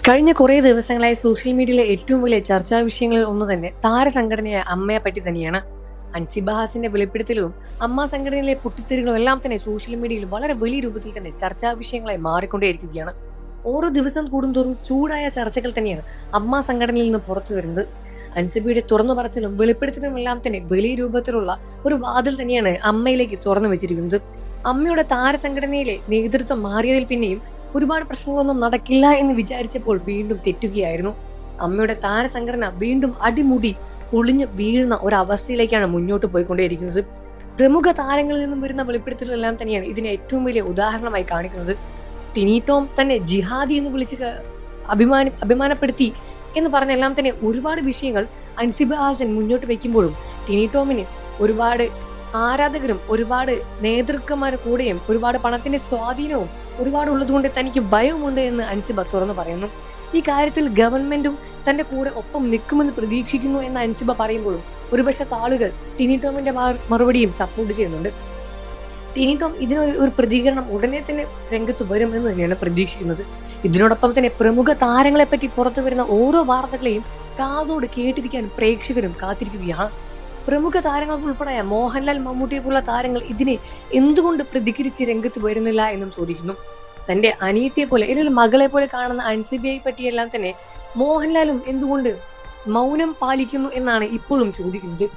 കഴിഞ്ഞ കുറേ ദിവസങ്ങളായി സോഷ്യൽ മീഡിയയിലെ ഏറ്റവും വലിയ ചർച്ചാ വിഷയങ്ങളിൽ ഒന്ന് തന്നെ താരസംഘടനയായ അമ്മയെ പറ്റി തന്നെയാണ്. അൻസിബ ഹാസിന്റെ വെളിപ്പെടുത്തലും അമ്മ സംഘടനയിലെ പൊട്ടിത്തെറികളും എല്ലാം തന്നെ സോഷ്യൽ മീഡിയയിൽ വളരെ വലിയ രൂപത്തിൽ തന്നെ ചർച്ചാ വിഷയങ്ങളായി മാറിക്കൊണ്ടേയിരിക്കുകയാണ്. ഓരോ ദിവസം കൂടുന്തോറും ചൂടായ ചർച്ചകൾ തന്നെയാണ് അമ്മ സംഘടനയിൽ നിന്ന് പുറത്തു വരുന്നത്. അൻസിബയുടെ തുറന്നു പറച്ചിലും വെളിപ്പെടുത്തലും എല്ലാം തന്നെ വലിയ രൂപത്തിലുള്ള ഒരു വാതിൽ തന്നെയാണ് അമ്മയിലേക്ക് തുറന്നു വെച്ചിരിക്കുന്നത്. അമ്മയുടെ താരസംഘടനയിലെ നേതൃത്വം മാറിയതിൽ പിന്നെയും ഒരുപാട് പ്രശ്നങ്ങളൊന്നും നടക്കില്ല എന്ന് വിചാരിച്ചപ്പോൾ വീണ്ടും തെറ്റുകയായിരുന്നു. അമ്മയുടെ താരസംഘടന വീണ്ടും അടിമുടി പൊളിഞ്ഞ് വീഴുന്ന ഒരവസ്ഥയിലേക്കാണ് മുന്നോട്ട് പോയിക്കൊണ്ടേയിരിക്കുന്നത്. പ്രമുഖ താരങ്ങളിൽ നിന്നും വരുന്ന വെളിപ്പെടുത്തലെല്ലാം തന്നെയാണ് ഇതിനെ ഏറ്റവും വലിയ ഉദാഹരണമായി കാണിക്കുന്നത്. ടിനി ടോം തന്നെ ജിഹാദി എന്ന് വിളിച്ച് അഭിമാനപ്പെടുത്തി എന്ന് പറഞ്ഞെല്ലാം തന്നെ ഒരുപാട് വിഷയങ്ങൾ അൻസിബ ഹാസൻ മുന്നോട്ട് വയ്ക്കുമ്പോഴും ടിനി ടോമിന് ഒരുപാട് ആരാധകരും ഒരുപാട് നേതൃത്വന്മാരുടെ കൂടെയും ഒരുപാട് പണത്തിന്റെ സ്വാധീനവും ഒരുപാട് ഉള്ളതുകൊണ്ട് തനിക്ക് ഭയമുണ്ട് എന്ന് അൻസിബ തുറന്നു പറയുന്നു. ഈ കാര്യത്തിൽ ഗവൺമെന്റും തന്റെ കൂടെ ഒപ്പം നിൽക്കുമെന്ന് പ്രതീക്ഷിക്കുന്നു എന്ന് അൻസിബ പറയുമ്പോഴും ഒരുപക്ഷെ ആളുകൾ ടിനി ടോമിന്റെ മറുപടിയും സപ്പോർട്ട് ചെയ്യുന്നുണ്ട്. ടിനി ടോം ഇതിനൊരു പ്രതികരണം ഉടനെ തന്നെ രംഗത്ത് വരും എന്ന് തന്നെയാണ് പ്രതീക്ഷിക്കുന്നത്. ഇതിനോടൊപ്പം തന്നെ പ്രമുഖ താരങ്ങളെ പറ്റി പുറത്തു വരുന്ന ഓരോ വാർത്തകളെയും കാതോട് കേട്ടിരിക്കാൻ പ്രേക്ഷകരും കാത്തിരിക്കുകയാണ്. പ്രമുഖ താരങ്ങൾ ഉൾപ്പെടെ മോഹൻലാൽ, മമ്മൂട്ടിയെ പോലുള്ള താരങ്ങൾ ഇതിനെ എന്തുകൊണ്ട് പ്രതികരിച്ച് രംഗത്ത് വരുന്നില്ല എന്നും ചോദിക്കുന്നു. തന്റെ അനിയത്തിയെ പോലെ അല്ലെങ്കിൽ മകളെ പോലെ കാണുന്ന അൻസിബയെ പറ്റിയെല്ലാം തന്നെ മോഹൻലാലും എന്തുകൊണ്ട് മൗനം പാലിക്കുന്നു എന്നാണ് ഇപ്പോഴും ചോദിക്കുന്നത്.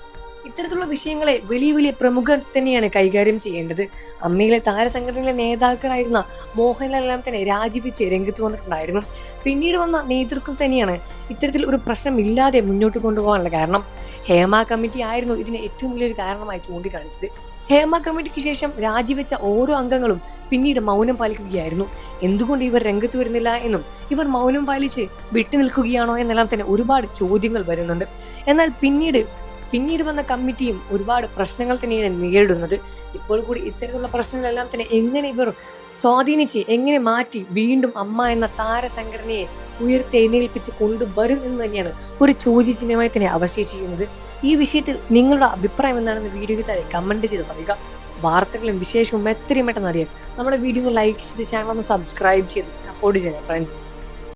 ഇത്തരത്തിലുള്ള വിഷയങ്ങളെ വലിയ വലിയ പ്രമുഖർ തന്നെയാണ് കൈകാര്യം ചെയ്യേണ്ടത്. അമ്മയിലെ താരസംഘടനയിലെ നേതാക്കളായിരുന്ന മോഹൻലാലെല്ലാം തന്നെ രാജിവെച്ച് രംഗത്ത് വന്നിട്ടുണ്ടായിരുന്നു. പിന്നീട് വന്ന നേതൃത്വം തന്നെയാണ് ഇത്തരത്തിൽ ഒരു പ്രശ്നമില്ലാതെ മുന്നോട്ട് കൊണ്ടുപോകാനുള്ള കാരണം. ഹേമ കമ്മിറ്റി ആയിരുന്നു ഇതിന് ഏറ്റവും വലിയൊരു കാരണമായി ചൂണ്ടിക്കാണിച്ചത്. ഹേമ കമ്മിറ്റിക്ക് ശേഷം രാജിവെച്ച ഓരോ അംഗങ്ങളും പിന്നീട് മൗനം പാലിക്കുകയായിരുന്നു. എന്തുകൊണ്ട് ഇവർ രംഗത്ത് വരുന്നില്ല എന്നും ഇവർ മൗനം പാലിച്ച് വിട്ടുനിൽക്കുകയാണോ എന്നെല്ലാം തന്നെ ഒരുപാട് ചോദ്യങ്ങൾ വരുന്നുണ്ട്. എന്നാൽ പിന്നീട് വന്ന കമ്മിറ്റിയും ഒരുപാട് പ്രശ്നങ്ങൾ തന്നെയാണ് നേരിടുന്നത്. ഇപ്പോൾ കൂടി ഇത്തരത്തിലുള്ള പ്രശ്നങ്ങളെല്ലാം തന്നെ എങ്ങനെ ഇവർ സ്വാധീനിച്ച് എങ്ങനെ മാറ്റി വീണ്ടും അമ്മ എന്ന താരസംഘടനയെ ഉയർത്തെഴുന്നേൽപ്പിച്ച് കൊണ്ടുവരും എന്ന് തന്നെയാണ് ഒരു ചോദ്യചിഹ്നമായി തന്നെ അവശേഷിക്കുന്നത്. ഈ വിഷയത്തിൽ നിങ്ങളുടെ അഭിപ്രായം എന്താണെന്ന് വീഡിയോയ്ക്ക് താഴെ കമന്റ് ചെയ്ത് പറയുക. വാർത്തകളും വിശേഷവും എത്രയും പെട്ടെന്ന് അറിയാൻ നമ്മുടെ വീഡിയോ ഒന്ന് ലൈക്ക് ചെയ്ത് ചാനൽ ഒന്ന് സബ്സ്ക്രൈബ് ചെയ്ത് സപ്പോർട്ട് ചെയ്യുക ഫ്രണ്ട്സ്.